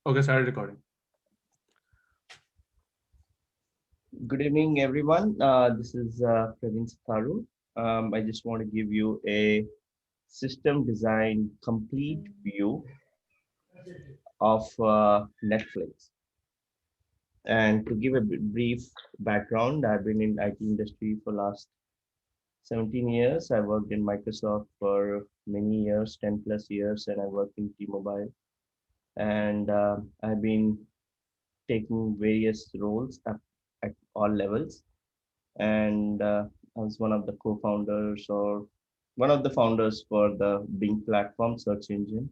Okay, started recording. Good evening, everyone. This is Praveen. I just want to give you a system design complete view of Netflix. And to give a brief background, I've been in IT industry for last 17 years. I worked in Microsoft for many years, 10 plus years, and I worked in T-Mobile. And I've been taking various roles at all levels and I was one of the co-founders or one of the founders for the Bing platform search engine,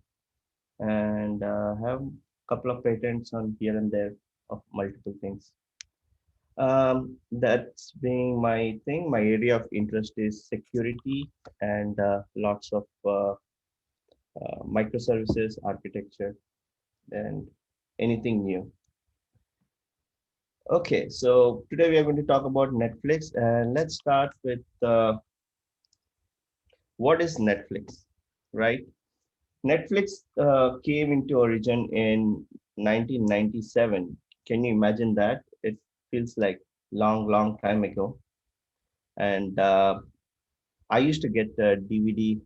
and have a couple of patents on here and there of multiple things. That's being my thing. My area of interest is security and lots of microservices architecture and anything new. Okay, so today we are going to talk about Netflix, and let's start with what is Netflix, right? Netflix came into origin in 1997. Can you imagine that? It feels like long, long time ago. And I used to get the DVD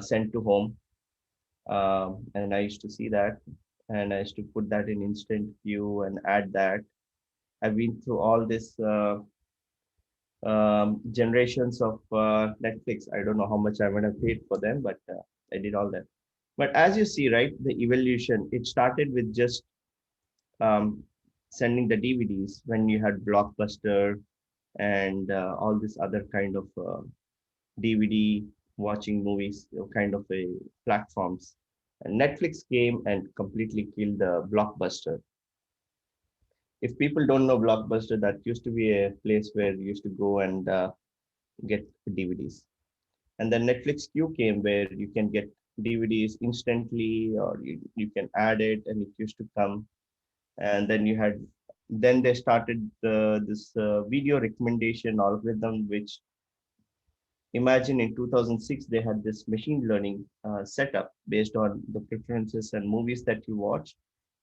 sent to home, and I used to see that, and I used to put that in instant view and add that. I've been through all this generations of Netflix. I don't know how much I would have paid for them, but I did all that. But as you see, right, the evolution, it started with just um, sending the DVDs when you had Blockbuster and all this other kind of DVD watching movies kind of a platforms. And Netflix came and completely killed the Blockbuster. If people don't know Blockbuster, that used to be a place where you used to go and get DVDs. And then Netflix Q came where you can get DVDs instantly or you can add it and it used to come. And then they started this video recommendation algorithm, which imagine in 2006, they had this machine learning setup based on the preferences and movies that you watch.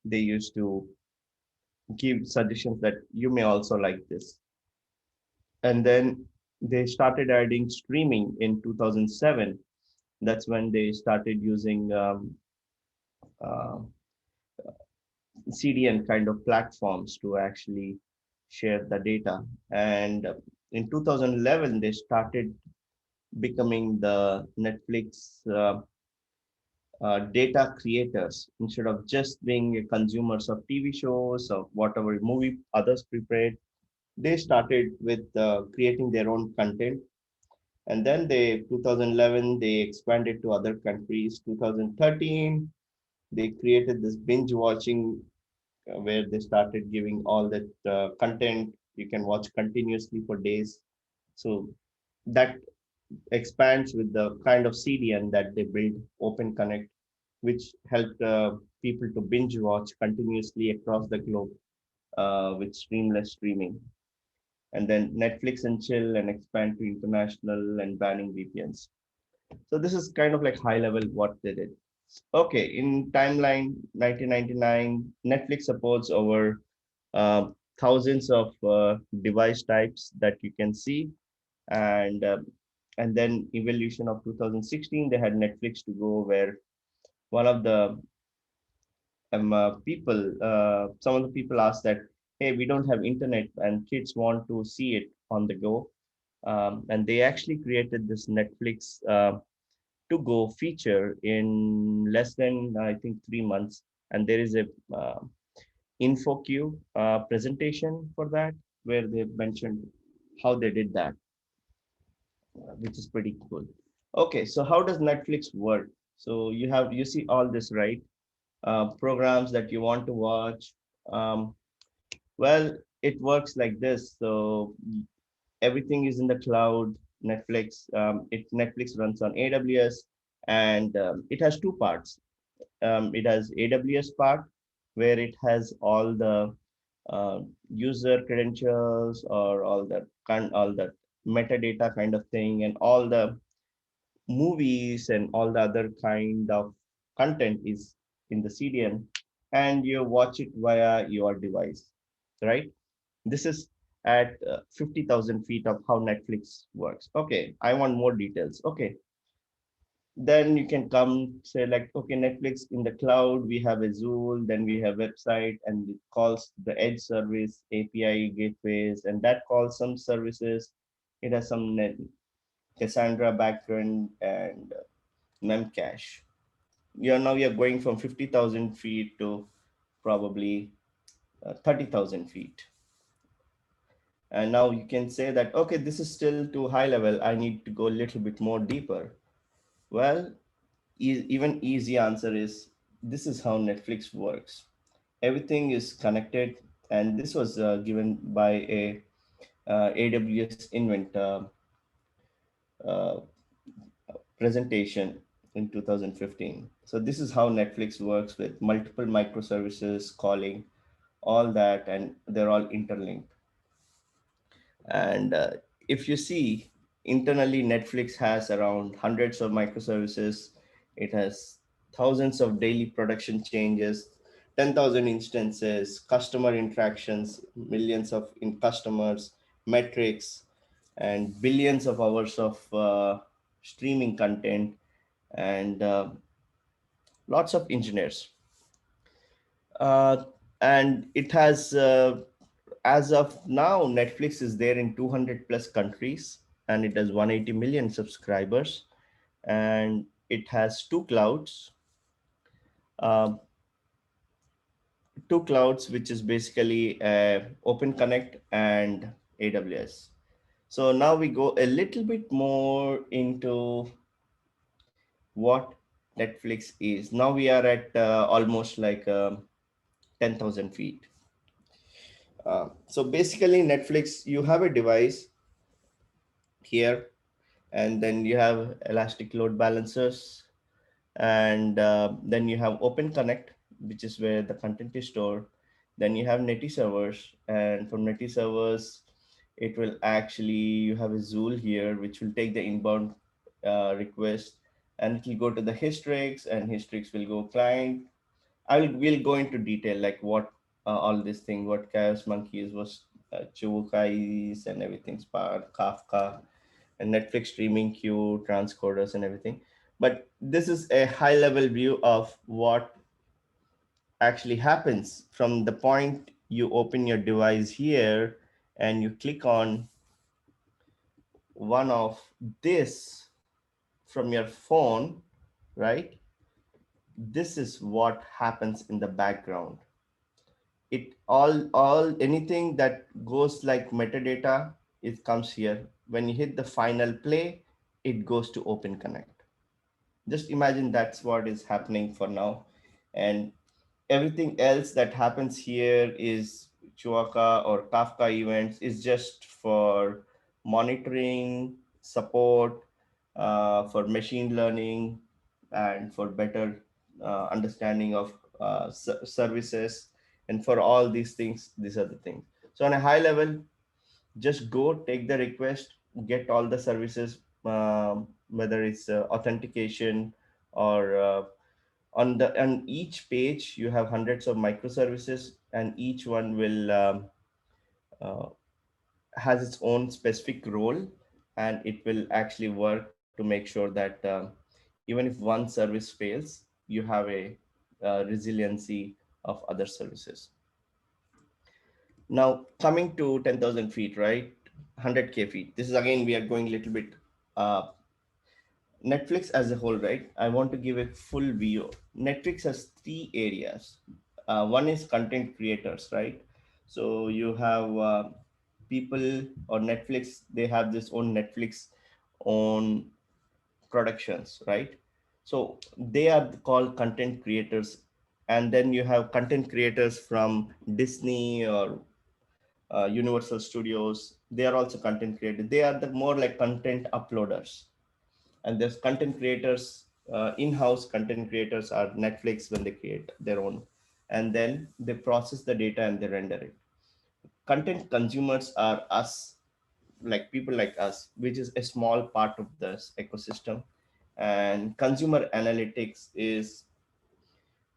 They used to give suggestions that you may also like this. And then they started adding streaming in 2007. That's when they started using uh, CDN kind of platforms to actually share the data. And in 2011, they started becoming the Netflix data creators instead of just being consumers of TV shows or whatever movie others prepared. They started with creating their own content, and then 2011 they expanded to other countries. 2013 they created this binge watching where they started giving all that content you can watch continuously for days. So that expands with the kind of CDN that they build, Open Connect, which helped people to binge watch continuously across the globe with streamless streaming. And then Netflix and chill and expand to international and banning VPNs. So this is kind of like high level what they did. Okay, in timeline 1999, Netflix supports over thousands of device types that you can see, and then evolution of 2016, they had Netflix to go where one of the some of the people asked that, hey, we don't have internet and kids want to see it on the go, and they actually created this Netflix to go feature in less than I think 3 months, and there is a InfoQ presentation for that where they mentioned how they did that, which is pretty cool. Okay, so how does Netflix work? So you see all this, right? Programs that you want to watch. Um, well, it works like this. So everything is in the cloud. Netflix runs on AWS, and it has two parts. It has AWS part where it has all the uh, user credentials or all the metadata kind of thing, and all the movies and all the other kind of content is in the CDN. and you watch it via your device, right? This is at 50,000 feet of how Netflix works. Okay, I want more details. Okay, then you can come say like, okay, Netflix in the cloud, we have Azure, then we have website, and it calls the edge service, API gateways, and that calls some services. It has some Cassandra backend and Memcache. You're going from 50,000 feet to probably 30,000 feet. And now you can say that, okay, this is still too high level. I need to go a little bit more deeper. Well, even easy answer is this is how Netflix works. Everything is connected, and this was given by a AWS Invent uh, presentation in 2015. So this is how Netflix works with multiple microservices calling all that, and they're all interlinked. And if you see internally, Netflix has around hundreds of microservices. It has thousands of daily production changes, 10,000 instances, customer interactions, millions of customers, metrics, and billions of hours of streaming content, and lots of engineers. Uh, and it has as of now, Netflix is there in 200 plus countries, and it has 180 million subscribers, and it has uh, two clouds, which is basically Open Connect and AWS. So now we go a little bit more into what Netflix is. Now we are at almost like 10,000 feet. So basically, Netflix, you have a device here, and then you have elastic load balancers, and then you have Open Connect, which is where the content is stored. Then you have Netty servers, and from Netty servers, it will actually, you have a Zool here, which will take the inbound request, and it will go to the Hystrix, and Hystrix will go client. We'll go into detail like what all this thing, what Chaos Monkeys was, Chubukais and everything, Spark, Kafka, and Netflix streaming queue, transcoders, and everything. But this is a high level view of what actually happens from the point you open your device here and you click on one of this from your phone, right? This is what happens in the background. It all anything that goes like metadata, it comes here. When you hit the final play, it goes to Open Connect. Just imagine that's what is happening for now. And everything else that happens here is Chuaka or Kafka events is just for monitoring, support, for machine learning, and for better understanding of services. And for all these things, these are the things. So on a high level, just go take the request, get all the services, whether it's authentication or on each page you have hundreds of microservices, and each one will uh, has its own specific role, and it will actually work to make sure that even if one service fails, you have a resiliency of other services. Now coming to 10,000 feet, right? 100K feet. This is again, we are going a little bit uh, Netflix as a whole, right? I want to give a full view. Netflix has three areas. One is content creators, right? So you have people or Netflix, they have this own Netflix own productions, right? So they are called content creators. And then you have content creators from Disney or Universal Studios. They are also content creators. They are the more like content uploaders. And there's content creators, in-house content creators are Netflix when they create their own, and then they process the data and they render it. Content consumers are us, like people like us, which is a small part of this ecosystem. And consumer analytics is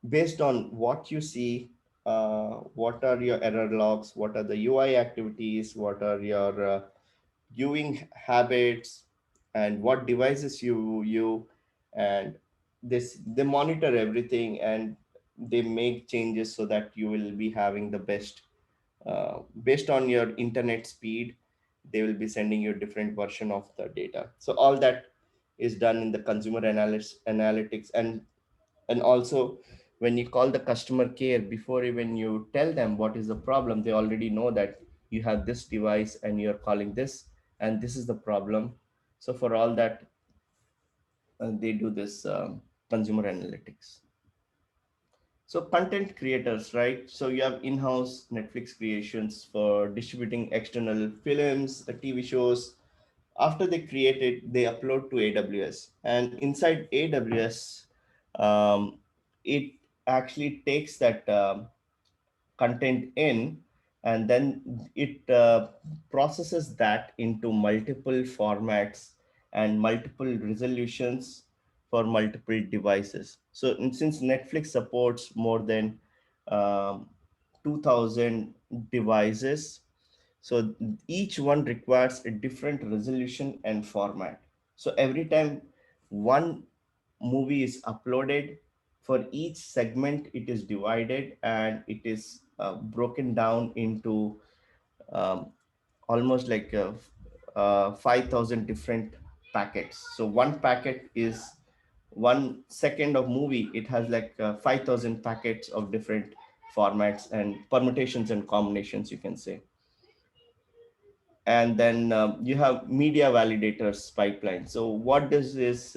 based on what you see, what are your error logs, what are the UI activities, what are your viewing habits, and what devices you and this they monitor everything, and they make changes so that you will be having the best based on your internet speed. They will be sending you a different version of the data. So all that is done in the consumer analytics. And also, when you call the customer care, before even you tell them what is the problem, they already know that you have this device and you're calling this, and this is the problem. So for all that, they do this consumer analytics. So content creators, right? So you have in-house Netflix creations for distributing external films, TV shows. After they create it, they upload to AWS, and inside AWS, um, it actually takes that content in, and then it processes that into multiple formats and multiple resolutions for multiple devices. So since Netflix supports more than um, 2000 devices, so each one requires a different resolution and format. So every time one movie is uploaded, for each segment it is divided, and it is broken down into um, almost like 5,000 different packets. So one packet is 1 second of movie. It has like 5,000 packets of different formats and permutations and combinations, you can say. And then you have media validators pipeline. So what does this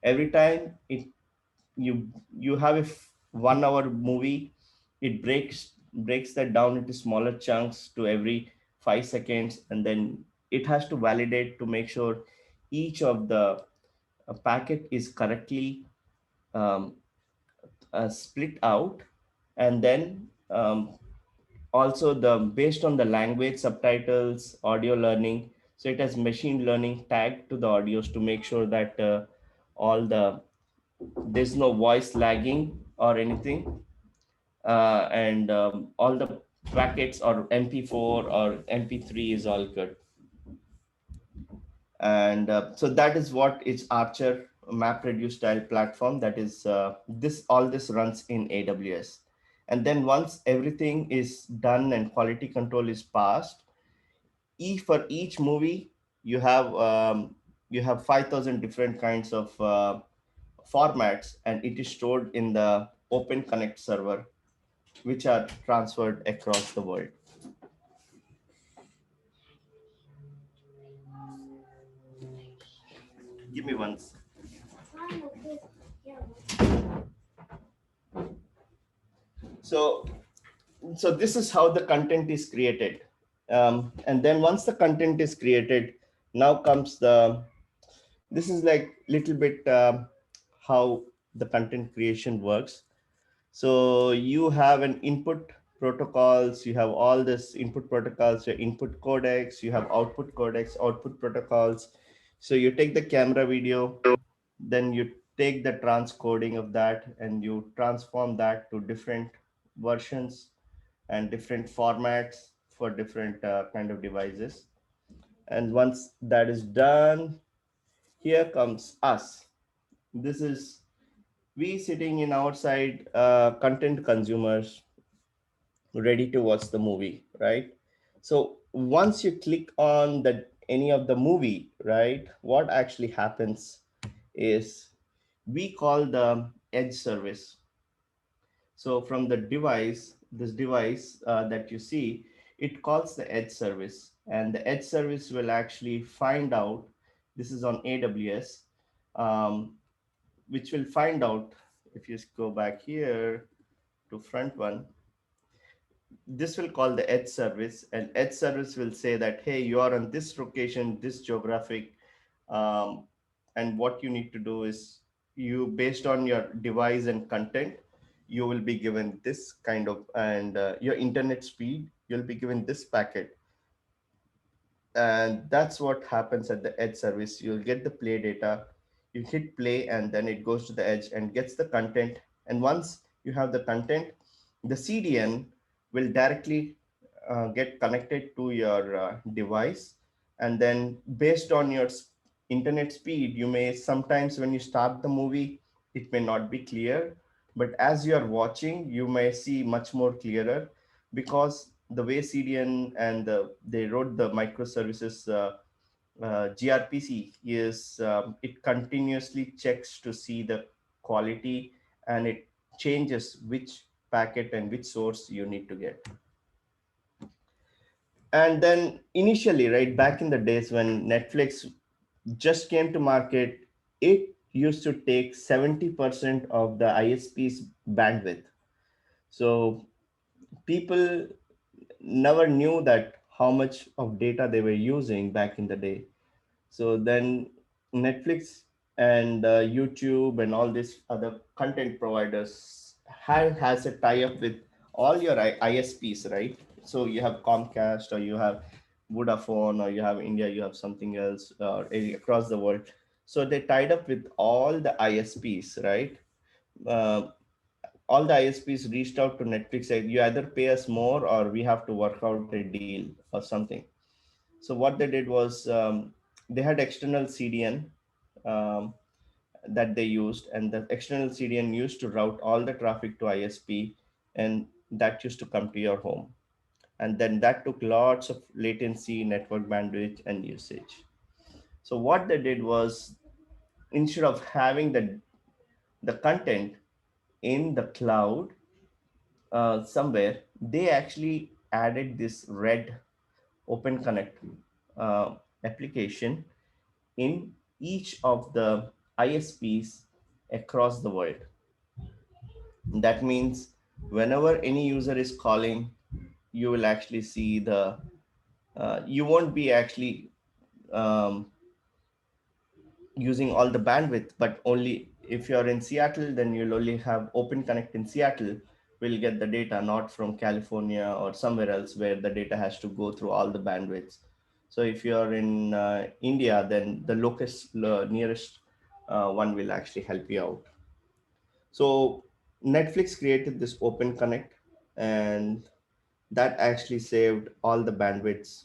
every time you have a 1 hour movie, it breaks that down into smaller chunks to every 5 seconds, and then it has to validate to make sure each of the packet is correctly um, split out. And then also the based on the language, subtitles, audio learning, so it has machine learning tagged to the audios to make sure that all the there's no voice lagging or anything. And all the packets or mp4 or mp3 is all good. And so that is what is Archer map reduce style platform. That is this all this runs in AWS. And then once everything is done and quality control is passed, for each movie you have 5,000 different kinds of formats, and it is stored in the open connect server, which are transferred across the world. Give me once. So this is how the content is created. And then once the content is created, now comes the this is like little bit how the content creation works. So you have an input protocols, you have all this input protocols, your input codecs, you have output codecs, output protocols. So you take the camera video, then you take the transcoding of that and you transform that to different versions and different formats for different kind of devices. And once that is done, here comes us. This is we sitting in outside content consumers ready to watch the movie, right? So once you click on the any of the movie, right, what actually happens is we call the edge service. So from the device, this device that you see, it calls the edge service, and the edge service will actually find out. This is on AWS, um, which will find out. If you go back here to front one, this will call the edge service, and edge service will say that, hey, you are on this location, this geographic, um, and what you need to do is you based on your device and content, you will be given this kind of, and your internet speed, you'll be given this packet. And that's what happens at the edge service. You'll get the play data, you hit play, and then it goes to the edge and gets the content. And once you have the content. The CDN will directly get connected to your device, and then based on your internet speed, you may sometimes when you start the movie, it may not be clear, but as you are watching, you may see much more clearer because the way CDN and they wrote the microservices gRPC is it continuously checks to see the quality, and it changes which packet and which source you need to get. And then initially, right back in the days when Netflix just came to market, it used to take 70% of the ISP's bandwidth. So people never knew that how much of data they were using back in the day. So then Netflix and YouTube and all these other content providers has a tie up with all your ISPs, right? So you have Comcast, or you have Vodafone, or you have India, you have something else, across the world. So they tied up with all the ISPs, right? Uh, all the ISPs reached out to Netflix, said you either pay us more or we have to work out a deal or something. So what they did was they had external CDN um, that they used, and the external CDN used to route all the traffic to ISP, and that used to come to your home. And then that took lots of latency, network bandwidth, and usage. So what they did was instead of having the content in the cloud somewhere, they actually added this red Open Connect application in each of the ISPs across the world. That means whenever any user is calling, you will actually see you won't be actually um, using all the bandwidth, but only if you're in Seattle, then you'll only have Open Connect in Seattle. Will get the data not from California or somewhere else where the data has to go through all the bandwidths. So if you're in India, then the locust nearest one will actually help you out. So Netflix created this Open Connect, and that actually saved all the bandwidths,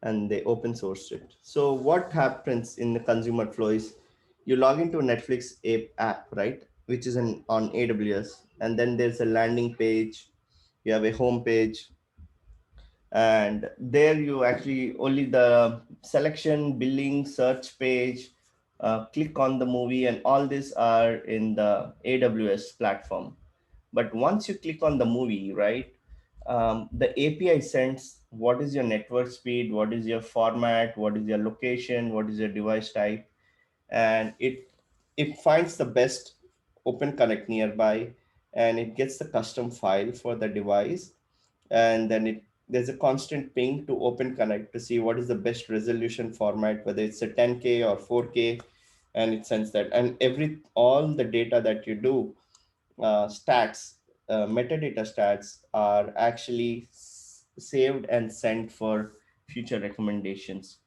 and they open sourced it. So what happens in the consumer flow is you log into Netflix app, right? Which is on AWS, and then there's a landing page, you have a home page, and there you actually only the selection, billing, search page, click on the movie, and all these are in the AWS platform. But once you click on the movie, right, the API sends what is your network speed, what is your format, what is your location, what is your device type, and it finds the best Open Connect nearby, and it gets the custom file for the device, and then there's a constant ping to Open Connect to see what is the best resolution format, whether it's a 10K or 4K, and it sends that. And all the data that you do, stats, metadata stats are actually saved and sent for future recommendations.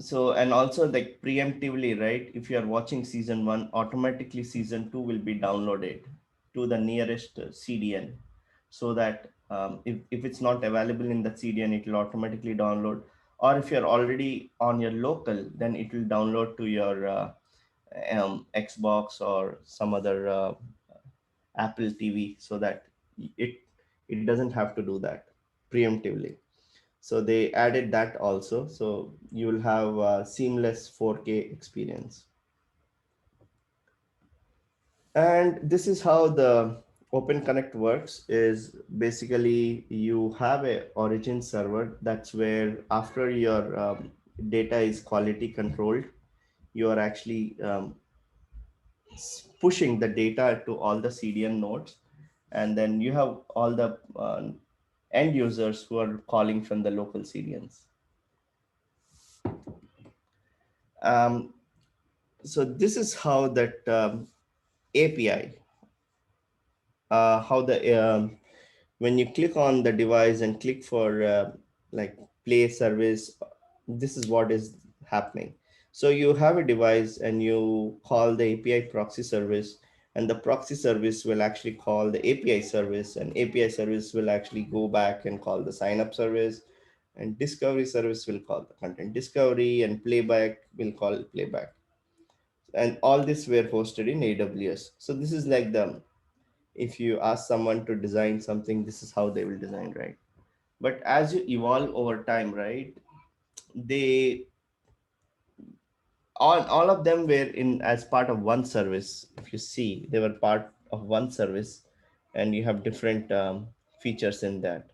So, and also like preemptively, right? If you are watching season one, automatically season two will be downloaded to the nearest CDN, so that if it's not available in the CDN, it will automatically download. Or if you're already on your local, then it will download to your Xbox or some other Apple TV, so that it it doesn't have to do that preemptively. So they added that also, so you will have a seamless 4K experience. And this is how the Open Connect works. Is basically you have a origin server, that's where after your data is quality controlled, you are actually pushing the data to all the CDN nodes, and then you have all the end users who are calling from the local CDNs. Um, so this is how that API, how the when you click on the device and click for like play service, this is what is happening. So you have a device and you call the API proxy service, and the proxy service will actually call the API service, and API service will actually go back and call the sign up service, and discovery service will call the content discovery, and playback will call playback. And all this were hosted in AWS. So this is like the, if you ask someone to design something, this is how they will design, right? But as you evolve over time, right, they all of them were in as part of one service. If you see, they were part of one service, and you have different features in that.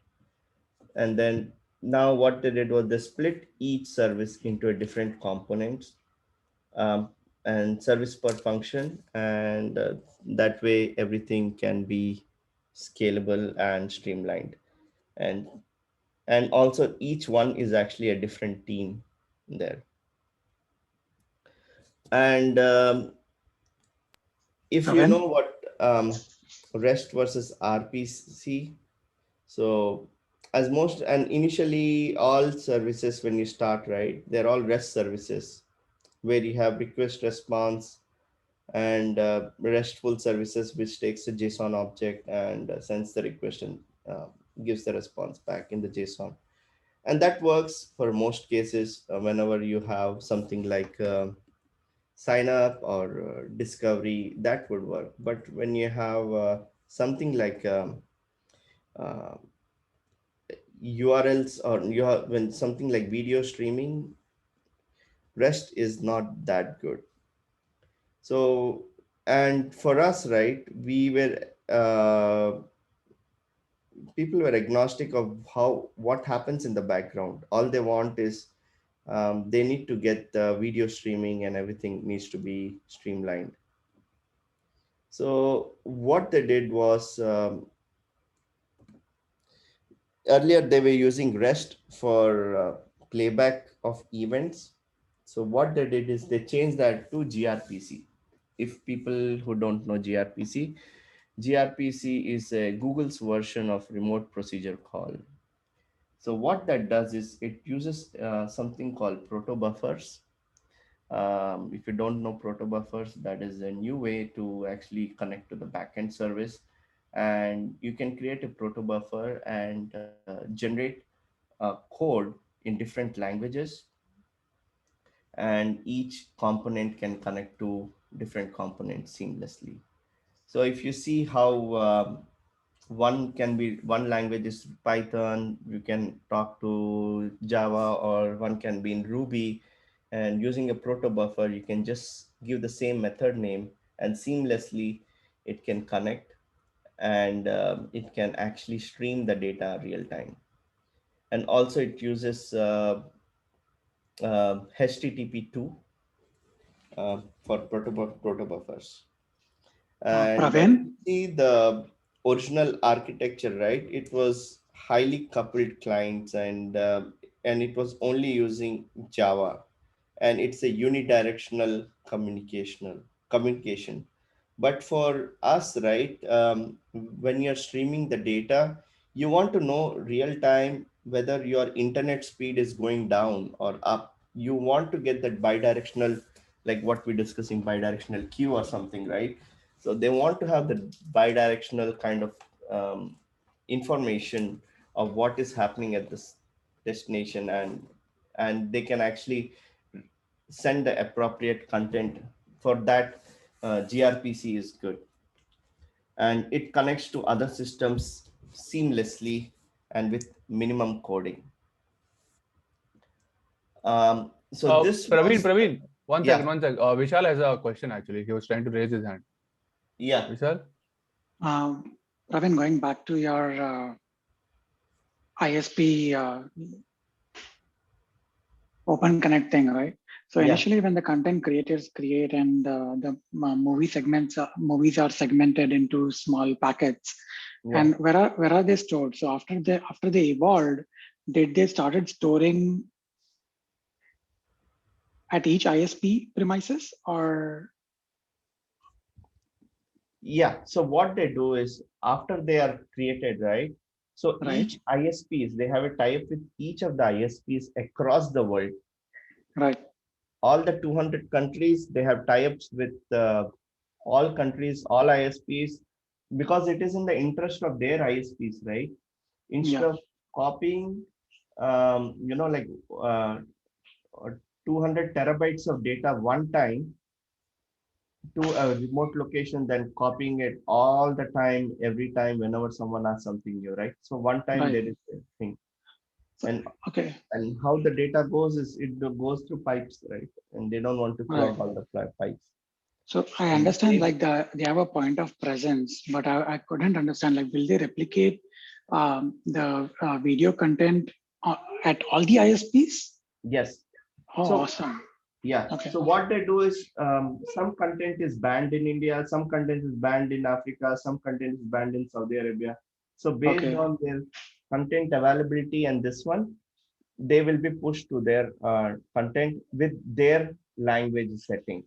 And then now what they did was they split each service into a different components, um, and service per function, and that way everything can be scalable and streamlined. and and also each one is actually a different team there. And if you Praveen? know what REST versus RPC, so as most, and initially all services when you start, right, they're all REST services where you have request response, and RESTful services which takes a JSON object and sends the request, and uh, gives the response back in the JSON. And that works for most cases whenever you have something like sign up or discovery, that would work. But when you have something like uh, URLs, or you have, when something like video streaming, REST is not that good. So, and for us, right, we were people were agnostic of how, what happens in the background. All they want is they need to get the video streaming, and everything needs to be streamlined. So what they did was, earlier they were using REST for playback of events. So what they did is they changed that to gRPC. If people who don't know gRPC, gRPC is Google's version of remote procedure call. So what that does is it uses something called proto-buffers. If you don't know proto-buffers, that is a new way to actually connect to the backend service. And you can create a proto-buffer and generate code in different languages, and each component can connect to different components seamlessly. So if you see how one can be, one language is Python, you can talk to Java, or one can be in Ruby, and using a proto buffer, you can just give the same method name, and seamlessly it can connect, and it can actually stream the data real time. And also it uses HTTP2 for proto buffers. And if Praveen? you see the original architecture, right, it was highly coupled clients, and it was only using Java, and it's a unidirectional communication. But for us, right, when you're streaming the data, you want to know real time whether your internet speed is going down or up. You want to get that bidirectional, like what we're discussing, bidirectional queue or something, right? So they want to have the bidirectional kind of information of what is happening at this destination, and they can actually send the appropriate content. For that, gRPC is good, and it connects to other systems seamlessly and with minimum coding. So this was, Praveen, one second, yeah, one second. Vishal has a question actually. He was trying to raise his hand. yeah, Vishal? Um, Praveen, going back to your ISP open connect thing, right? So yeah, initially, when the content creators create and the movie segments, movies are segmented into small packets, yeah. and where are they stored? So after they evolved, did they started storing at each ISP premises, or Yeah. So what they do is, after they are created, right? So right, each ISPs, they have a tie-up with each of the ISPs across the world. right, All the 200 countries, they have tie-ups with all countries, all ISPs, because it is in the interest of their ISPs, right? Instead Yeah, of copying, like uh, 200 terabytes of data one time to a remote location, then copying it all the time, every time, whenever someone asks something new, right? So one time right. there is a thing. And Okay, how the data goes is it goes through pipes, right? And they don't want to right. clog all the pipes. So I And the understand same, like they have a point of presence, but I couldn't understand like will they replicate the video content at all the ISPs? yes. Oh, So awesome. yeah. Okay, So what they do is some content is banned in India, some content is banned in Africa, some content is banned in Saudi Arabia. So based okay, on their content availability and this one, they will be pushed to their content with their language settings.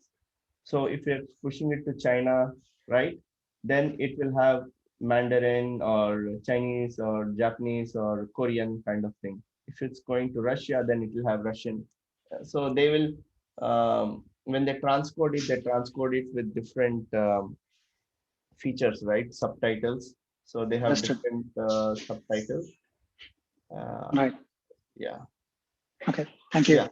So if you're pushing it to China, right, then it will have Mandarin or Chinese or Japanese or Korean kind of thing. If it's going to Russia, then it will have Russian. So they will, when they transcode it with different features, right, subtitles. So they have understood. different subtitles. Uh, Right. yeah, Okay, thank you. yeah.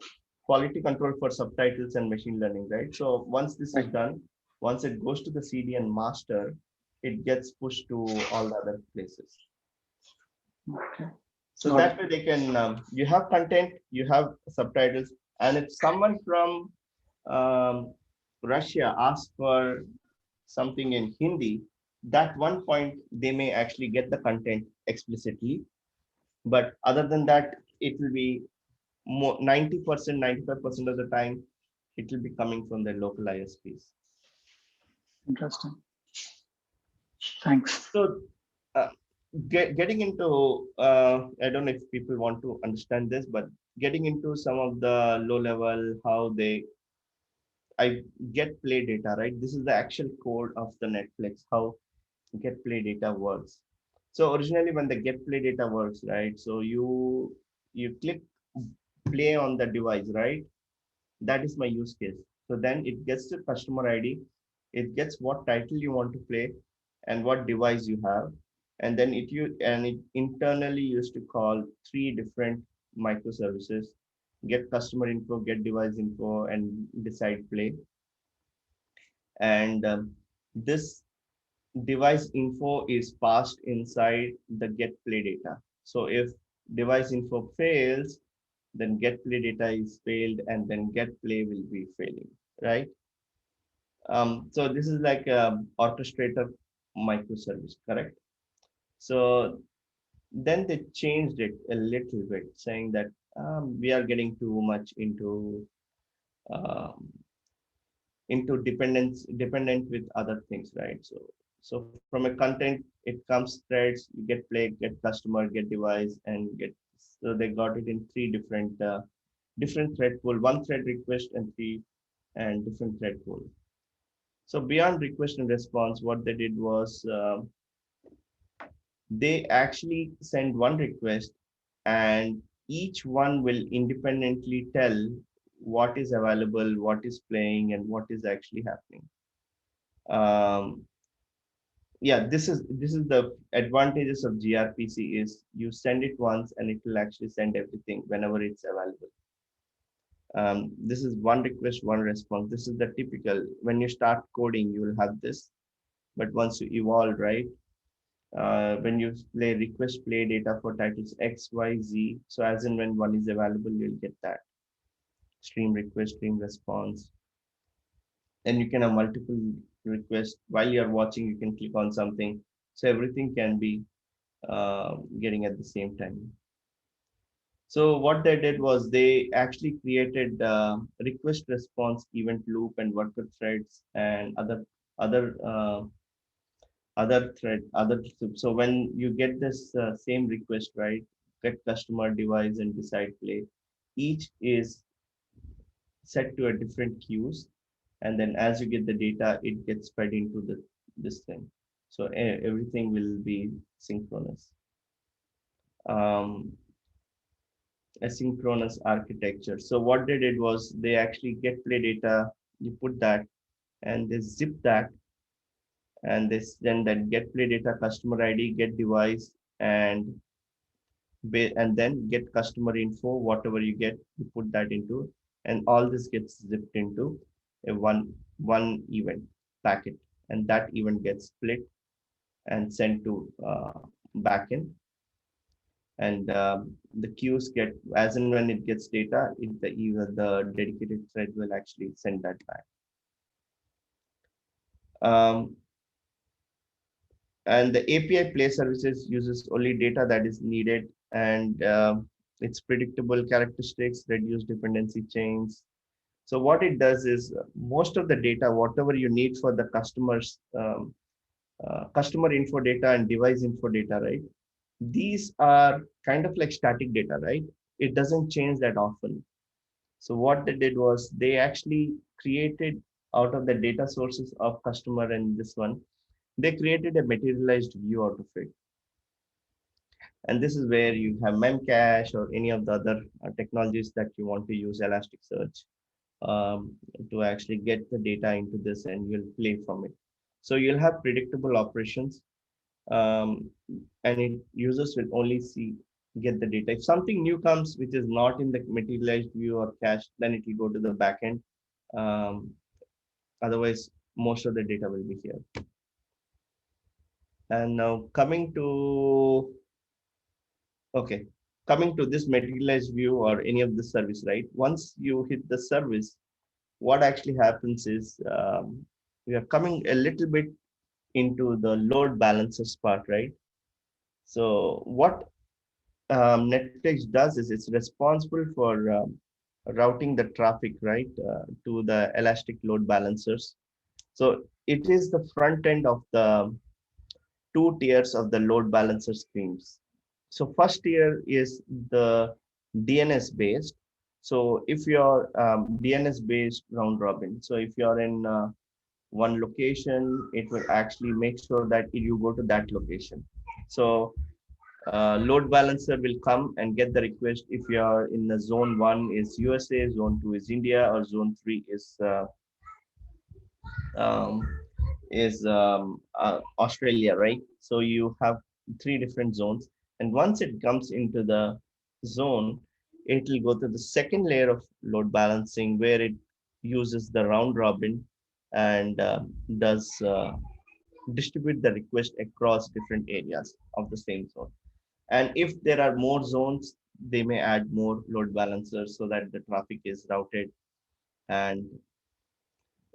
Quality control for subtitles and machine learning, right? So once this is Right. done, once it goes to the CD and master, it gets pushed to all the other places. Okay, So got it. that way they can, you have content, you have subtitles, and if someone from Russia asks for something in Hindi, that one point they may actually get the content explicitly. But other than that, it will be more 90%, 95% of the time, it will be coming from the local ISPs. Interesting. Thanks. So, uh, getting into, I don't know if people want to understand this, but getting into some of the low level, how I get play data, right? This is the actual code of the Netflix, how get play data works. So originally when the get play data works, right? So you click play on the device, right? That is my use case. So then it gets the customer ID, it gets what title you want to play and what device you have. And then it internally used to call three different microservices, get customer info, get device info, and decide play. And this device info is passed inside the get play data. So if device info fails, then get play data is failed and then get play will be failing, right? So this is like a orchestrator microservice, correct? So then they changed it a little bit, saying that we are getting too much um, into dependent with other things, right? So from a content, it comes threads, you get play, get customer, get device, and get. So they got it in three different thread pool, one thread request and three and different thread pool. So beyond request and response, what they did was they actually send one request and each one will independently tell what is available, what is playing, and what is actually happening. Um, yeah, this is the advantages of gRPC is you send it once and it will actually send everything whenever it's available. This is one request, one response. This is the typical. When you start coding, you will have this, but once you evolve, right, when you play request play data for titles X, Y, Z, so as and when one is available, you'll get that stream request, stream response, and you can have multiple requests while you're watching. You can click on something, so everything can be getting at the same time. So what they did was they actually created request response event loop and worker threads and other other. So when you get this same request, right, get customer device and decide play, each is set to a different queues, and then as you get the data, it gets fed into the this thing. So everything will be synchronous. Um, Asynchronous architecture. So what they did was they actually get play data, you put that, and they zip that. and this then that get play data, customer ID, get device, and and then get customer info. Whatever you get, you put that into, and all this gets zipped into a one event packet, and that event gets split and sent to backend. And the queues get, as and when it gets data, either the dedicated thread will actually send that back. Um, and the API play services uses only data that is needed, and its predictable characteristics, reduce dependency chains. So what it does is most of the data, whatever you need for the customers, customer info data and device info data, right? These are kind of like static data, right? It doesn't change that often. So what they did was they actually created out of the data sources of customer and this one, they created a materialized view out of it. And this is where you have memcache or any of the other technologies that you want to use Elasticsearch to actually get the data into this, and you'll play from it. So you'll have predictable operations, um, and users will only get the data. If something new comes which is not in the materialized view or cache, then it will go to the backend. Um, Otherwise, most of the data will be here. And now okay, coming to this materialized view or any of the service, right? Once you hit the service, what actually happens is we are coming a little bit into the load balancers part, right? So what Netflix does is it's responsible for routing the traffic, right, to the elastic load balancers. So it is the front end of the two tiers of the load balancer schemes. So first tier is the DNS based. So if you're DNS based round robin, so if you're in one location, it will actually make sure that you go to that location. So load balancer will come and get the request if you are in the zone 1 is USA, zone 2 is India, or zone 3 um, is Australia, right? So you have three different zones, and once it comes into the zone, it will go to the second layer of load balancing where it uses the round robin and does distribute the request across different areas of the same zone. And if there are more zones, they may add more load balancers so that the traffic is routed and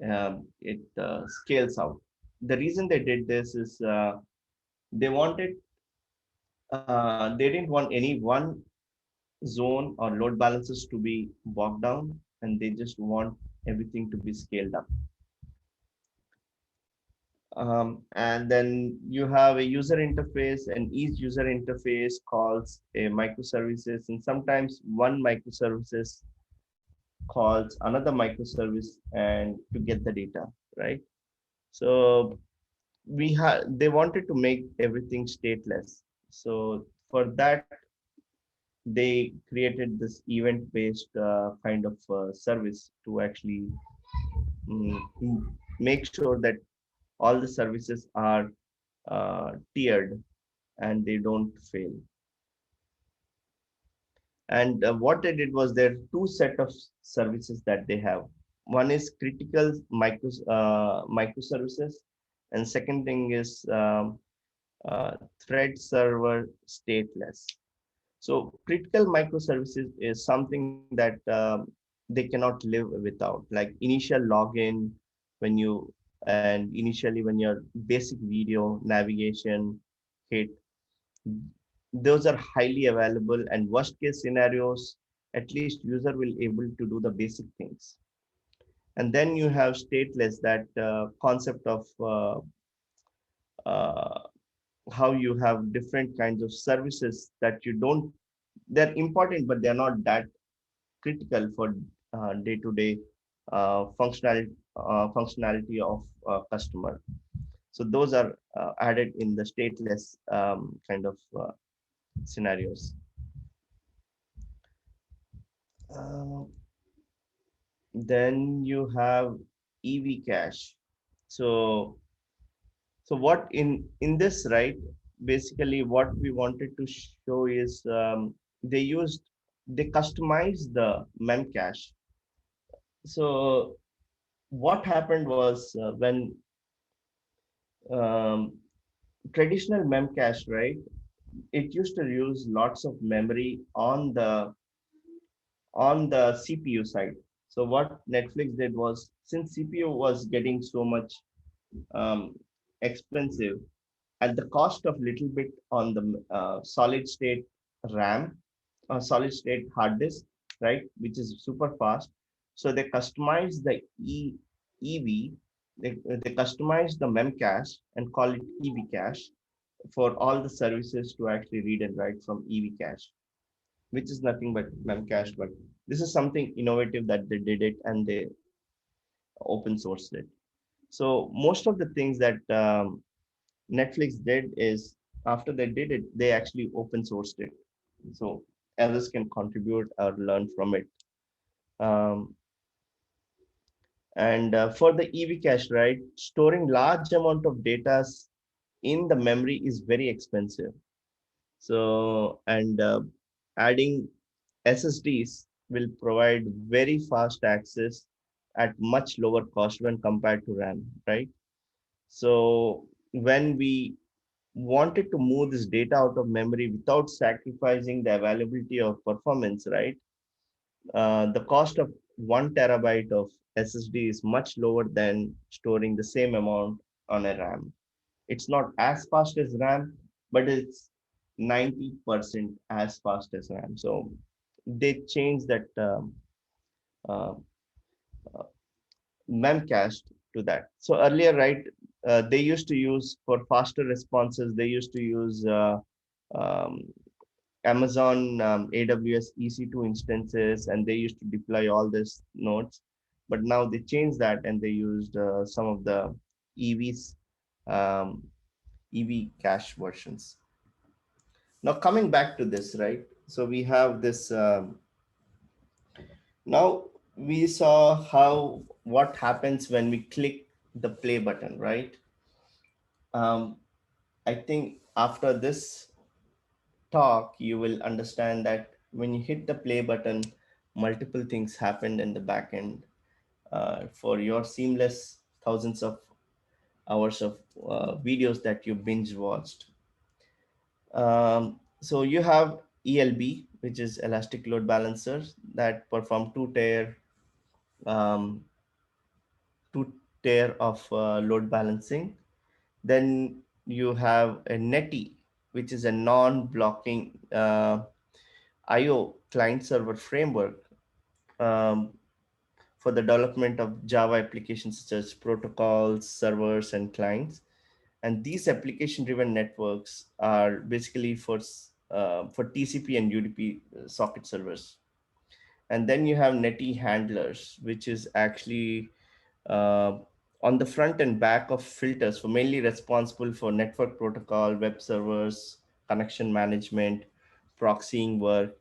it scales out. The reason they did this is they wanted, they didn't want any one zone or load balancers to be bogged down, and they just want everything to be scaled up. And then you have a user interface, and each user interface calls a microservices, and sometimes one microservices calls another microservice and to get the data, right? So they wanted to make everything stateless. So for that, they created this event based kind of service to actually make sure that all the services are tiered and they don't fail. And what they did was there are two set of services that they have. One is critical microservices, and second thing is thread server stateless. So critical microservices is something that they cannot live without, like initial login when you, and initially when your basic video navigation hit, those are highly available, and worst case scenarios, at least user will able to do the basic things. And then you have stateless, that concept of uh, how you have different kinds of services that you don't, they're important but they're not that critical for day-to-day functionality of customer. So those are added in the stateless kind of scenarios. Uh, then you have EV cache. So So what in this, right, basically what we wanted to show is, they used they customized the memcache. So what happened was, when um, traditional memcache, right, it used to use lots of memory on the CPU side. So what Netflix did was, since CPU was getting so much um, expensive, at the cost of little bit on the solid state RAM, solid state hard disk, right, which is super fast. So they customized the EV, they customized the memcache and call it EV cache for all the services to actually read and write from EV cache, which is nothing but memcache. But this is something innovative that they did it, and they open sourced it. So most of the things that Netflix did is, after they did it, they actually open sourced it. So others can contribute or learn from it. Um, and for the EV cache, right, storing large amount of data in the memory is very expensive. So, and adding SSDs will provide very fast access at much lower cost when compared to RAM, right? So when we wanted to move this data out of memory without sacrificing the availability of performance, right? The cost of 1 terabyte of SSD is much lower than storing the same amount on a RAM. It's not as fast as RAM, but it's 90% as fast as RAM. So they changed that uh, uh, memcached to that. So earlier, right, they used to use, for faster responses, they used to use um, Amazon AWS EC2 instances, and they used to deploy all these nodes. But now they changed that, and they used some of the EVs, um, EV cache versions. Now coming back to this, right? So we have this. Now we saw how what happens when we click the play button, right? Um, I think after this talk, you will understand that when you hit the play button, multiple things happened in the back end for your seamless thousands of hours of videos that you binge watched. So you have ELB, which is elastic load balancers that perform um, two tier of load balancing. Then you have a NETI, which is a non-blocking IO client server framework um, for the development of Java applications such as protocols, servers, and clients. And these application-driven networks are basically for TCP and UDP socket servers. And then you have NETI handlers, which is actually uh, on the front and back of filters, for mainly responsible for network protocol, web servers, connection management, proxying work,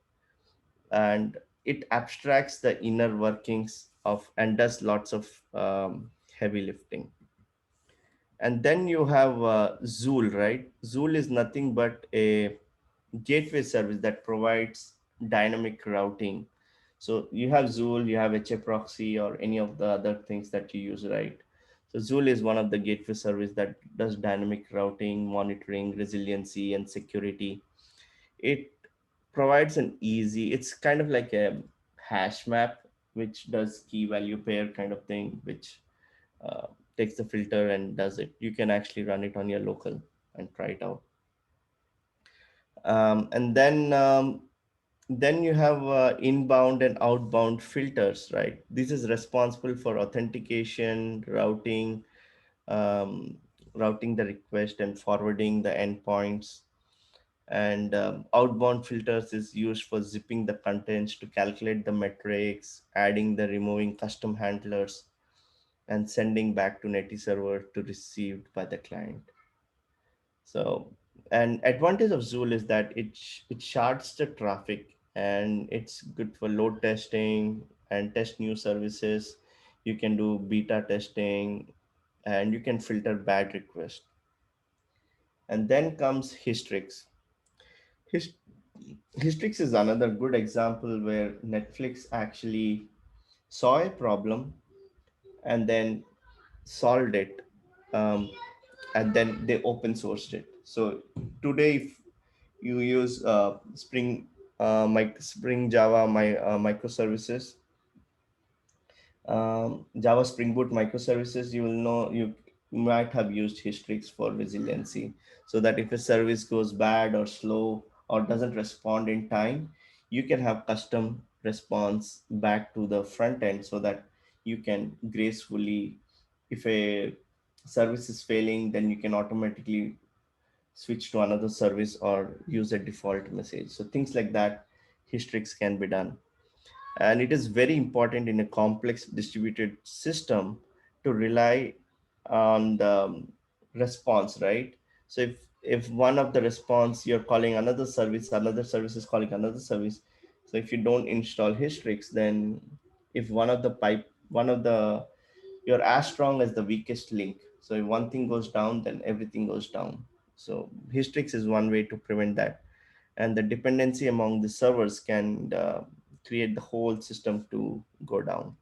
and it abstracts the inner workings of and does lots of heavy lifting. And then you have Zool, right? Zool is nothing but a gateway service that provides dynamic routing. So you have Zool, you have HA proxy, or any of the other things that you use, right? So Zool is one of the gateway service that does dynamic routing, monitoring, resiliency, and security. It provides an easy, it's kind of like a hash map, which does key value pair kind of thing, which uh, takes the filter and does it. You can actually run it on your local and try it out. And then you have inbound and outbound filters, right? This is responsible for authentication, um, routing the request and forwarding the endpoints. And outbound filters is used for zipping the contents to calculate the metrics, adding the removing custom handlers, and sending back to Netty server to received by the client. So, an advantage of Zool is that it shards the traffic, and it's good for load testing and test new services. You can do beta testing, and you can filter bad requests. And then comes Hystrix. His- Hystrix is another good example where Netflix actually saw a problem and then solved it, um, and then they open sourced it. So today, if you use Spring Java microservices, Java Spring Boot microservices, you will know you might have used Hystrix for resiliency, so that if a service goes bad or slow or doesn't respond in time, you can have custom response back to the front end, so that you can gracefully, if a service is failing, then you can automatically switch to another service or use a default message. So things like that, Hystrix can be done. And it is very important in a complex distributed system to rely on the response, right? So if one of the response, you're calling another service is calling another service. So if you don't install Hystrix, then if one of the you're as strong as the weakest link. So if one thing goes down, then everything goes down. So Hystrix is one way to prevent that, and the dependency among the servers can create the whole system to go down.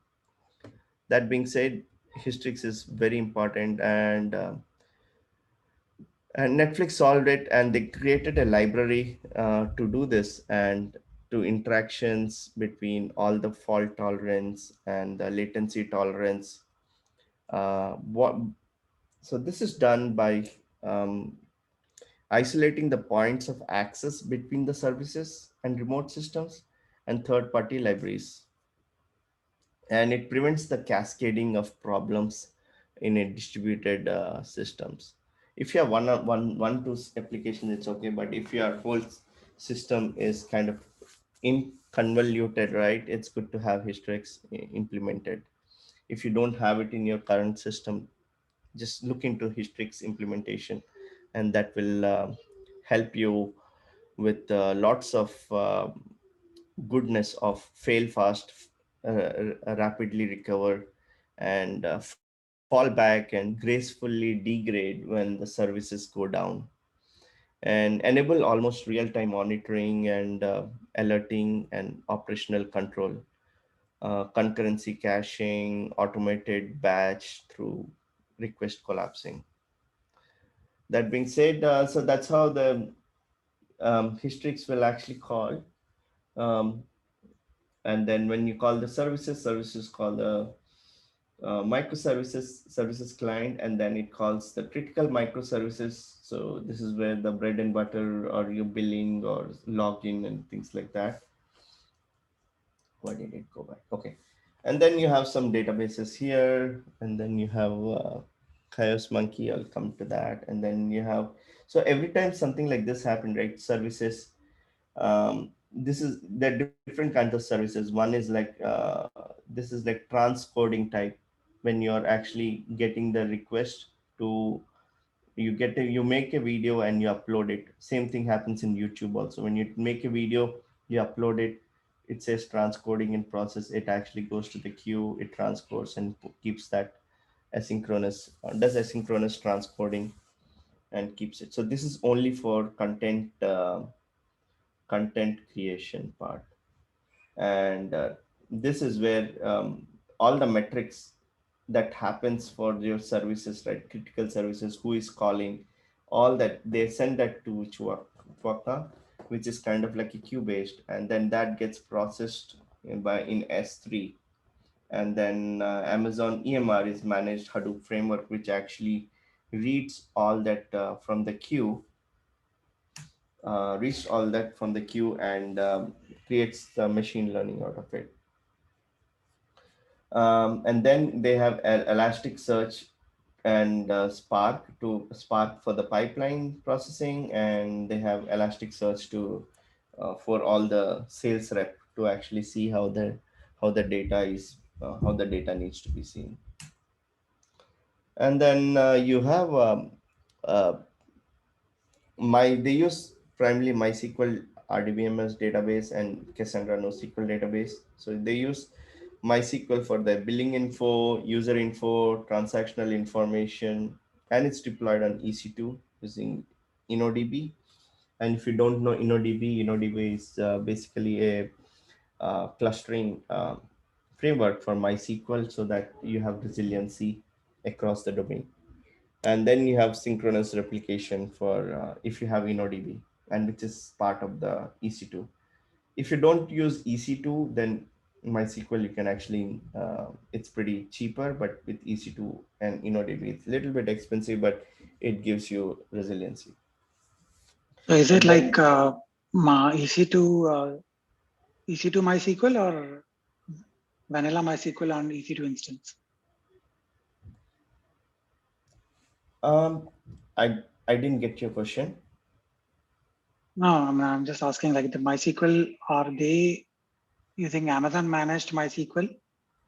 That being said, Hystrix is very important, and Netflix solved it, and they created a library to do this, and to interactions between all the fault tolerance and the latency tolerance. What So this is done by um, isolating the points of access between the services and remote systems and third-party libraries. And it prevents the cascading of problems in a distributed systems. If you have two application, it's okay. But if your whole system is kind of convoluted, right, it's good to have Hystrix implemented. If you don't have it in your current system, just look into Hystrix implementation, and that will help you with lots of goodness of fail fast, rapidly recover, and fall back and gracefully degrade when the services go down, and enable almost real-time monitoring and alerting and operational control, concurrency caching, automated batch through request collapsing. That being said, so that's how the Hystrix will actually call. Um, and then when you call the services call the microservices services client, and then it calls the critical microservices. So this is where the bread and butter, or your billing or login and things like that. Why did it go back? Okay. And then you have some databases here, and then you have Chaos Monkey. I'll come to that. And then you have, so every time something like this happened, right? Services, this is there are different kinds of services. One is like this is like transcoding type, when you're actually getting the request to, you make a video and you upload it. Same thing happens in YouTube also. When you make a video, you upload it, it says transcoding in process. It actually goes to the queue, it transcodes and keeps that asynchronous, does asynchronous transcoding and keeps it. So this is only for content creation part. And this is where all the metrics that happens for your services, right, critical services, who is calling, all that, they send that to Chwaka, which is kind of like a queue based, and then that gets processed in S3. And then Amazon EMR is managed Hadoop framework, which actually reads all that from the queue, and creates the machine learning out of it. And then they have Elasticsearch and Spark for the pipeline processing, and they have Elasticsearch to for all the sales rep to actually see how the data is how the data needs to be seen. And then you have uh, they use primarily MySQL RDBMS database and Cassandra NoSQL database. So they use MySQL for the billing info, user info, transactional information, and it's deployed on EC2 using InnoDB. And if you don't know InnoDB, InnoDB is basically a clustering framework for MySQL so that you have resiliency across the domain. And then you have synchronous replication for if you have InnoDB, and which is part of the EC2. If you don't use EC2, then MySQL you can actually it's pretty cheaper, but with EC2 and InnoDB, it's a little bit expensive, but it gives you resiliency. So is it And then like EC2 MySQL or vanilla MySQL on EC2 instance? um, I didn't get your question. No, I'm just asking like the MySQL, are they using Amazon managed MySQL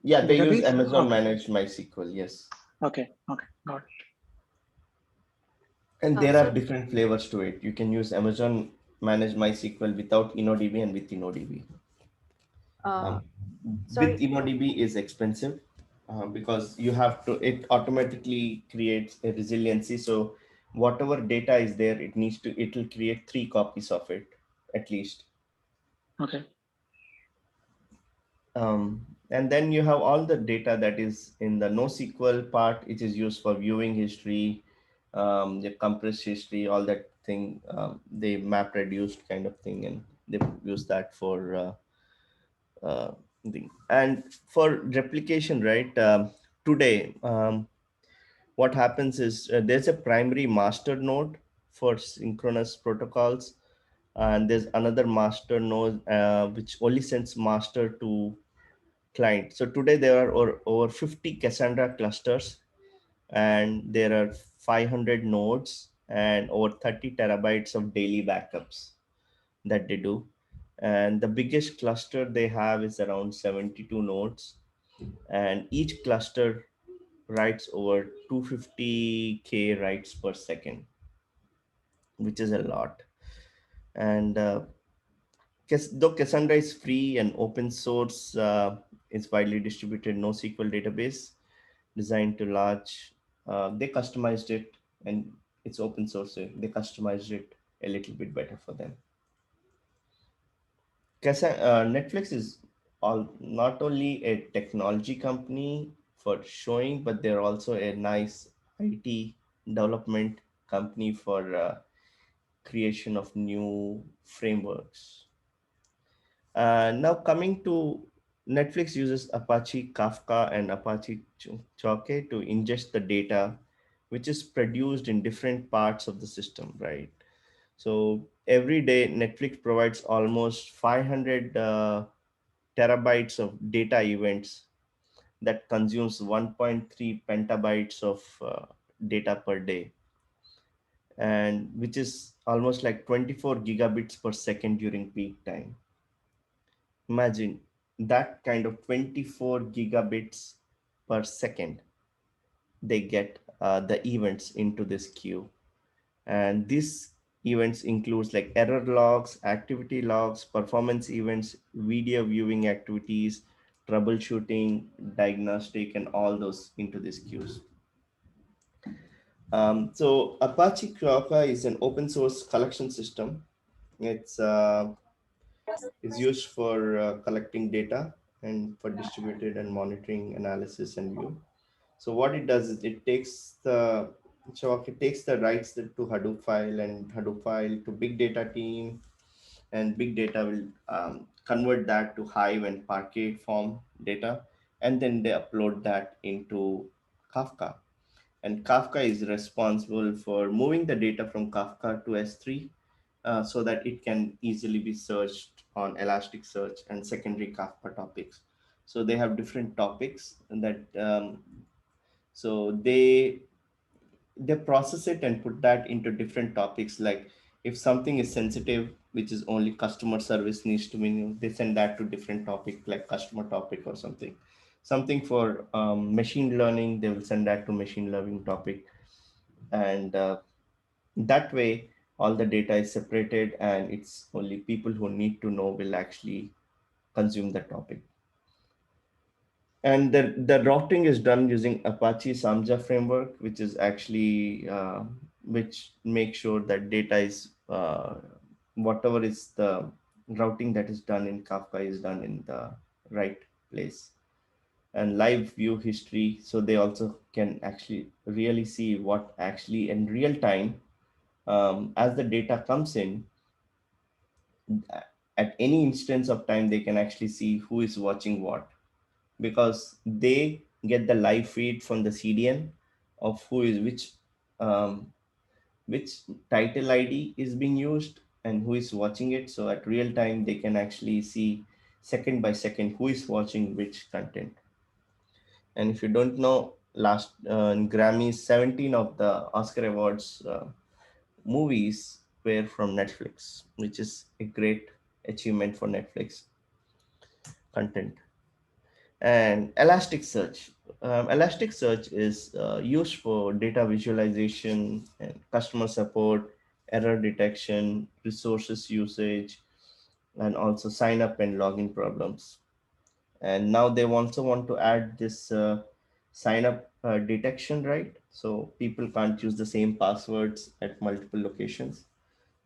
Yeah, they use database? Amazon Okay, managed MySQL, yes. okay, got it. And there are So, different flavors to it. You can use Amazon managed MySQL without InnoDB and with InnoDB. uh, Um, with sorry. InnoDB is expensive because you have to, it automatically creates a resiliency. So whatever data is there, it will create 3 copies of it at least. Okay, And then you have all the data that is in the NoSQL part, which is used for viewing history, the compressed history, all that thing, they map reduced kind of thing, and they use that for thing. And for replication, right? Today, what happens is there's a primary master node for synchronous protocols, and there's another master node which only sends master to client. So today there are over 50 Cassandra clusters, and there are 500 nodes and over 30 terabytes of daily backups that they do. And the biggest cluster they have is around 72 nodes, and each cluster writes over 250K writes per second, which is a lot. And though Cassandra is free and open source, it's widely distributed NoSQL database designed to large. They customized it, and it's open source. So they customized it a little bit better for them. Netflix is not only a technology company for showing, but they're also a nice IT development company for creation of new frameworks. Now coming to Netflix uses Apache Kafka and Apache Choke to ingest the data, which is produced in different parts of the system, right? So every day, Netflix provides almost 500 terabytes of data events that consumes 1.3 petabytes of data per day, and which is almost like 24 gigabits per second during peak time. Imagine that kind of 24 gigabits per second they get the events into this queue. And these events includes like error logs, activity logs, performance events, video viewing activities, troubleshooting, diagnostic, and all those into these queues. So Apache Kafka is an open source collection system. It's is used for collecting data and for distributed and monitoring analysis and view. So what it does is it takes the writes to Hadoop file, and Hadoop file to big data team, and big data will convert that to Hive and Parquet form data, and then they upload that into Kafka. And Kafka is responsible for moving the data from Kafka to S3 so that it can easily be searched on Elasticsearch and secondary Kafka topics. So they have different topics that so they process it and put that into different topics. Like if something is sensitive, which is only customer service needs to be known, they send that to different topic like customer topic or something. Something for machine learning, they will send that to machine learning topic. And that way all the data is separated, and it's only people who need to know will actually consume the topic. And the routing is done using Apache Samza framework, which is actually which make sure that data is whatever is the routing that is done in Kafka is done in the right place. And live view history, so they also can actually really see what actually in real time, as the data comes in, at any instance of time they can actually see who is watching what, because they get the live feed from the CDN of who is um, which title ID is being used and who is watching it. So at real time they can actually see second by second who is watching which content. And if you don't know, last Grammys, 17 of the Oscar awards movies were from Netflix, which is a great achievement for Netflix content. And Elasticsearch. Elasticsearch is used for data visualization and customer support, error detection, resources usage, and also sign up and login problems. And now they also want to add this sign up detection, right? So people can't use the same passwords at multiple locations.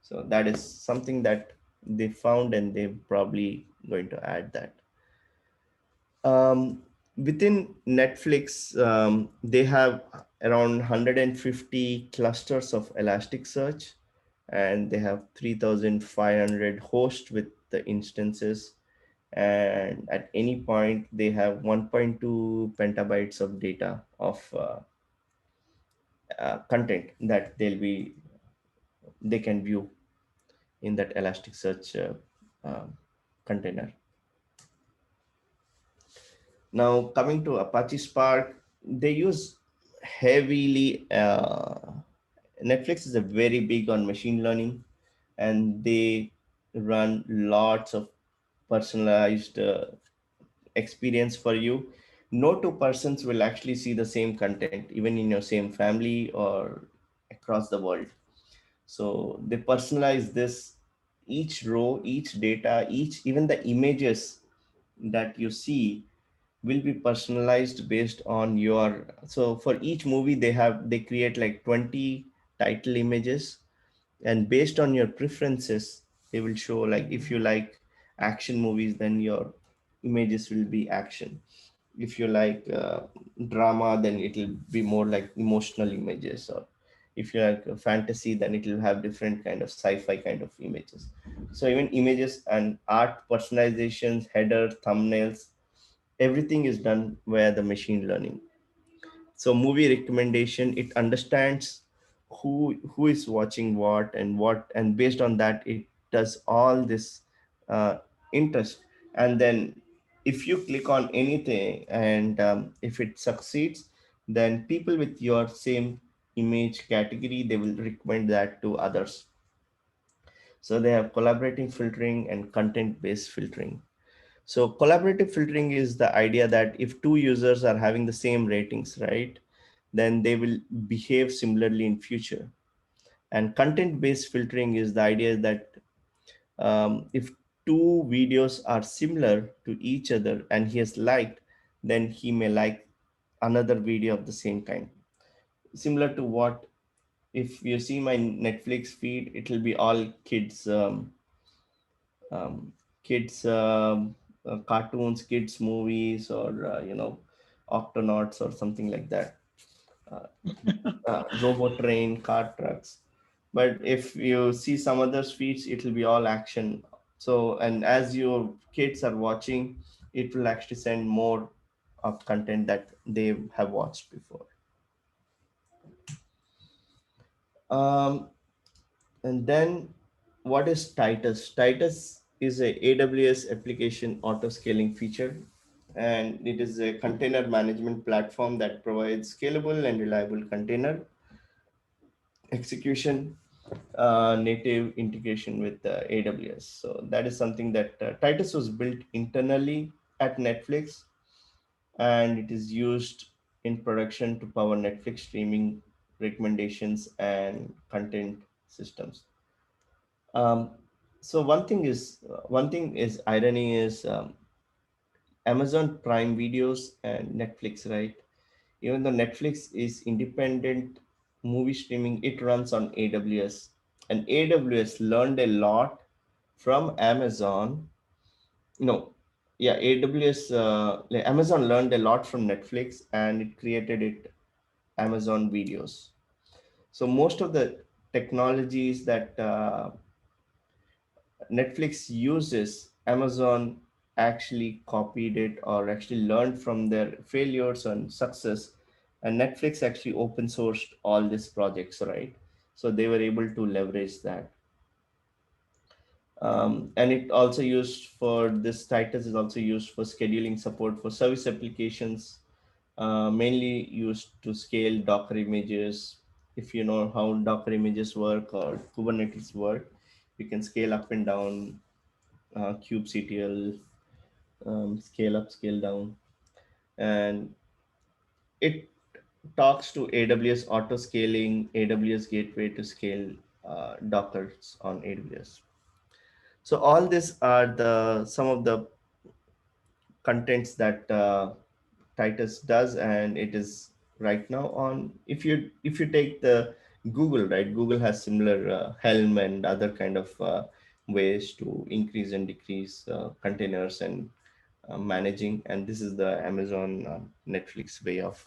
So that is something that they found, and they're probably going to add that. um, Within Netflix, they have around 150 clusters of Elasticsearch, and they have 3,500 hosts with the instances. And at any point, they have 1.2 petabytes of data of content that they can view in that Elasticsearch container. Now, coming to Apache Spark, they use heavily. Netflix is a very big on machine learning, and they run lots of personalized experience for you. No two persons will actually see the same content, even in your same family or across the world. So they personalize this, each row, each data, each even the images that you see will be personalized based on your. So for each movie they create like 20 title images, and based on your preferences they will show, like if you like action movies, then your images will be action. If you like drama, then it will be more like emotional images. Or if you like fantasy, then it will have different kind of sci-fi kind of images. So even images and art personalizations, header, thumbnails, everything is done via the machine learning. So movie recommendation, it understands who is watching what, and based on that it does all this uh, interest. And then if you click on anything, and if it succeeds, then people with your same image category, they will recommend that to others. So they have collaborating filtering and content based filtering. So collaborative filtering is the idea that if two users are having the same ratings, right, then they will behave similarly in future. And content-based filtering is the idea that if two videos are similar to each other and he has liked, then he may like another video of the same kind. Similar to what, if you see my Netflix feed, it will be all um, kids cartoons, kids movies, or octonauts or something like that. uh, Robot train, car trucks. But if you see some other feeds, it will be all action. So, and as your kids are watching, it will actually send more of content that they have watched before. um, and then what is Titus? Titus is a AWS application auto scaling feature, and it is a container management platform that provides scalable and reliable container execution, native integration with AWS. So that is something that Titus was built internally at Netflix, and it is used in production to power Netflix streaming recommendations and content systems. Um, so one thing is irony is Amazon Prime Videos and Netflix, right? Even though Netflix is independent movie streaming, it runs on AWS, and AWS learned a lot from Amazon. No, yeah, AWS, like Amazon learned a lot from Netflix, and it created it Amazon videos. So most of the technologies that Netflix uses, Amazon actually copied it or actually learned from their failures and success. And Netflix actually open sourced all these projects, right? So they were able to leverage that. And it also used for this Titus is also used for scheduling support for service applications, mainly used to scale Docker images. If you know how Docker images work or Kubernetes work, you can scale up and down kubectl, scale up, scale down, and it talks to AWS auto scaling, AWS gateway to scale Dockers on AWS. So all these are the some of the contents that Titus does, and it is right now on. If you take the Google, right? Google has similar Helm and other kind of ways to increase and decrease containers and managing. And this is the Amazon Netflix way of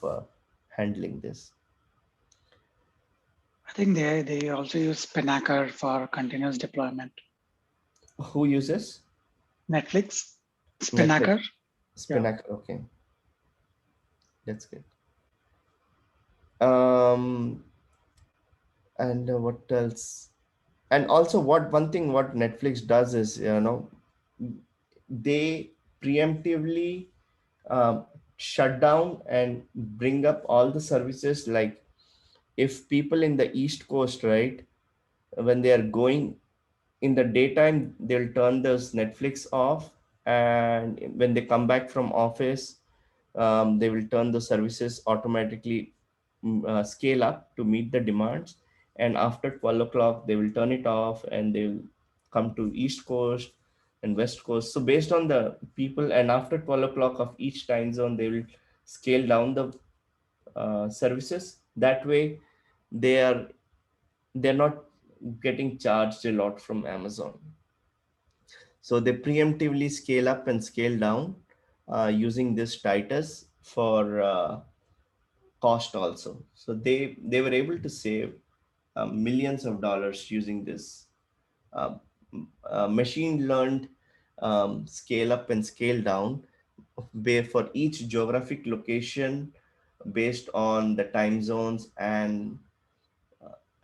handling this. I think they also use Spinnaker for continuous deployment. Who uses Netflix, Netflix? Spinnaker. Yeah. Spinnaker. Okay, that's good. Um, and what else? And also, what one thing what Netflix does is, they preemptively um, shut down and bring up all the services. Like if people in the East Coast, right, when they are going in the daytime, they'll turn this Netflix off, and when they come back from office, they will turn the services automatically, scale up to meet the demands, and after 12 o'clock they will turn it off and they'll come to East Coast and West Coast. So based on the people, and after 12 o'clock of each time zone, they will scale down the services. That way they are they're not getting charged a lot from Amazon. So they preemptively scale up and scale down using this Titus for cost also. So they were able to save millions of dollars using this uh, machine learned scale up and scale down, where for each geographic location based on the time zones and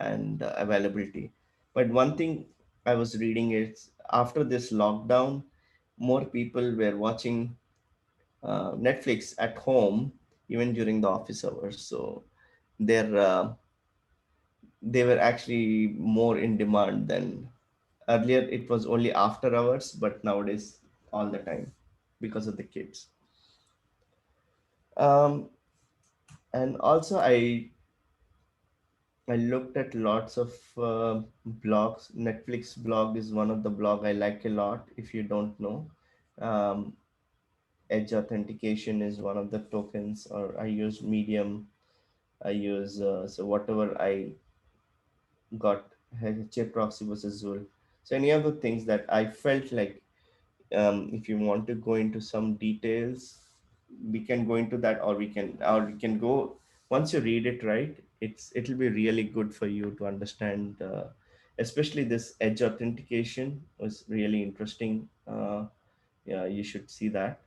availability. But one thing I was reading is after this lockdown, more people were watching Netflix at home even during the office hours. So they're they were actually more in demand than earlier. It was only after hours, but nowadays all the time because of the kids. Um, and also I looked at lots of blogs. Netflix blog is one of the blog I like a lot. If you don't know, um, Edge authentication is one of the tokens. Or I use Medium. I use so whatever I got HA proxy versus Zul. So any of the things that I felt like, if you want to go into some details, we can go into that, or we can go once you read it, right? It'll be really good for you to understand. Especially this edge authentication was really interesting. Yeah, you should see that,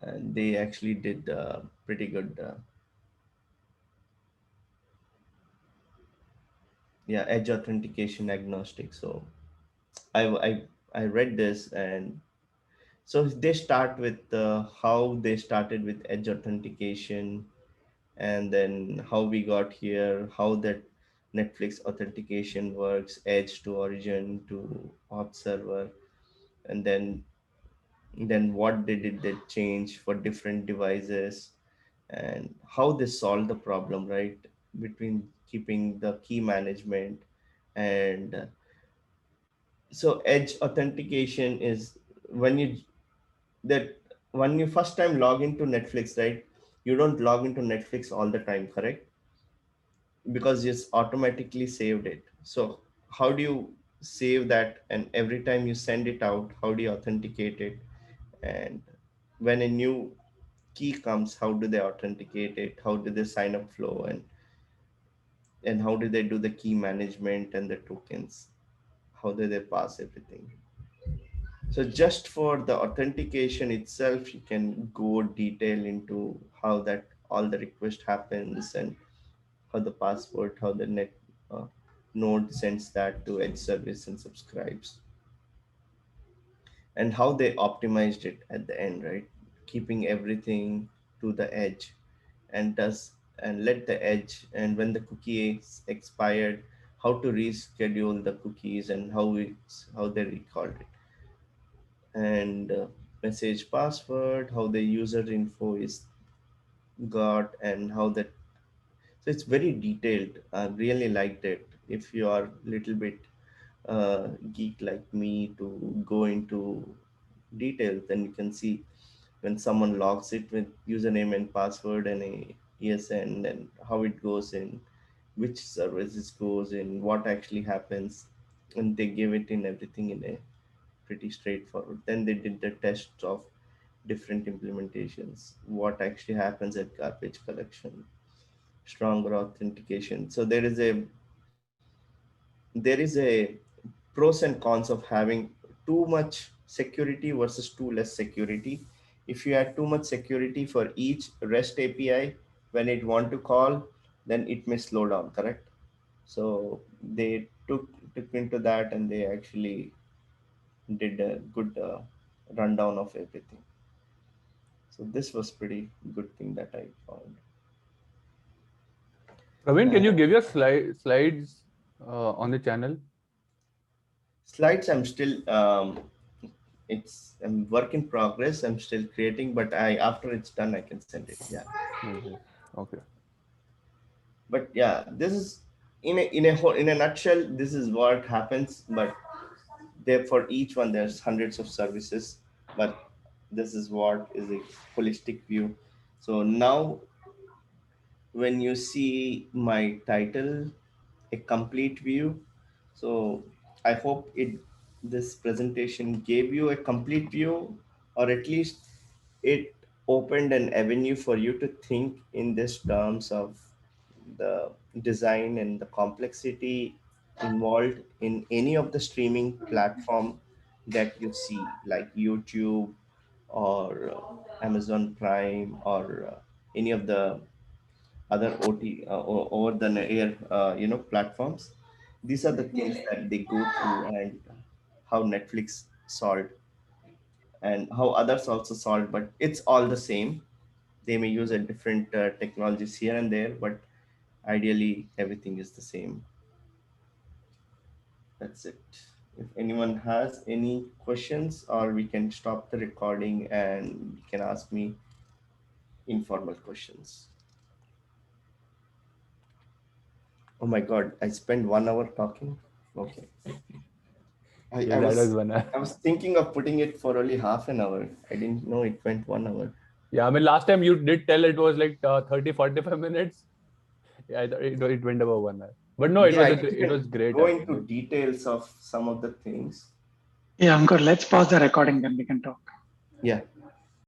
and they actually did pretty good. Yeah, edge authentication agnostic. So I I I read this, and so they start with how they started with edge authentication, and then how we got here, how that Netflix authentication works, edge to origin to auth server, and then what they change for different devices, and how they solve the problem, right? Between keeping the key management and so edge authentication is when you that when you first time log into Netflix, right? You don't log into Netflix all the time, correct? because it's automatically saved it. So how do you save that? And every time you send it out, how do you authenticate it? And when a new key comes, how do they authenticate it? How do they sign up flow? And how do they do the key management and the tokens? How do they pass everything? So just for the authentication itself, you can go detail into how that all the request happens, and how the password, how the net uh, node sends that to edge service and subscribes, and how they optimized it at the end, right? Keeping everything to the edge, and does and let the edge, and when the cookie is expired, how to reschedule the cookies, and how they recalled it, and message password, how the user info is got, and how that. So it's very detailed. I really liked it. If you are little bit geek like me to go into details, then you can see when someone logs it with username and password and a ESN, and how it goes in, which services goes in, what actually happens, and they give it in everything in a pretty straightforward. Then they did the tests of different implementations, what actually happens at garbage collection, stronger authentication. So there is a pros and cons of having too much security versus too less security. If you add too much security for each REST API, when it want to call, then it may slow down, correct? So they took into that, and they actually did a good rundown of everything. So this was pretty good thing that I found. Praveen, can you Uh, give your slides on the channel? Slides, I'm still it's work in progress. I'm still creating, but I after it's done, I can send it. Yeah. Okay. Okay. But yeah, this is in a nutshell. This is what happens. But there for each one, there's hundreds of services. But this is what is a holistic view. So now when you see my title, a complete view, so I hope it this presentation gave you a complete view, or at least it opened an avenue for you to think in this terms of the design and the complexity involved in any of the streaming platform that you see, like YouTube or Amazon Prime, or any of the other OT or over the air platforms. These are the things that they go through, and how Netflix solved, and how others also solved, but it's all the same. They may use a different technologies here and there, but ideally everything is the same. That's it. If anyone has any questions, or we can stop the recording and you can ask me informal questions. Oh my god, I spent 1 hour talking. Okay. I, Yeah, I that was was one. I was thinking of putting it for only half an hour. I didn't know it went 1 hour. Yeah, I mean, last time you did tell it was like 30, 45 minutes. Yeah, it went about 1 hour. But no, Yeah, I it can was great go into actually. details of some of the things. Yeah, Ankur, let's pause the recording, then we can talk. Yeah.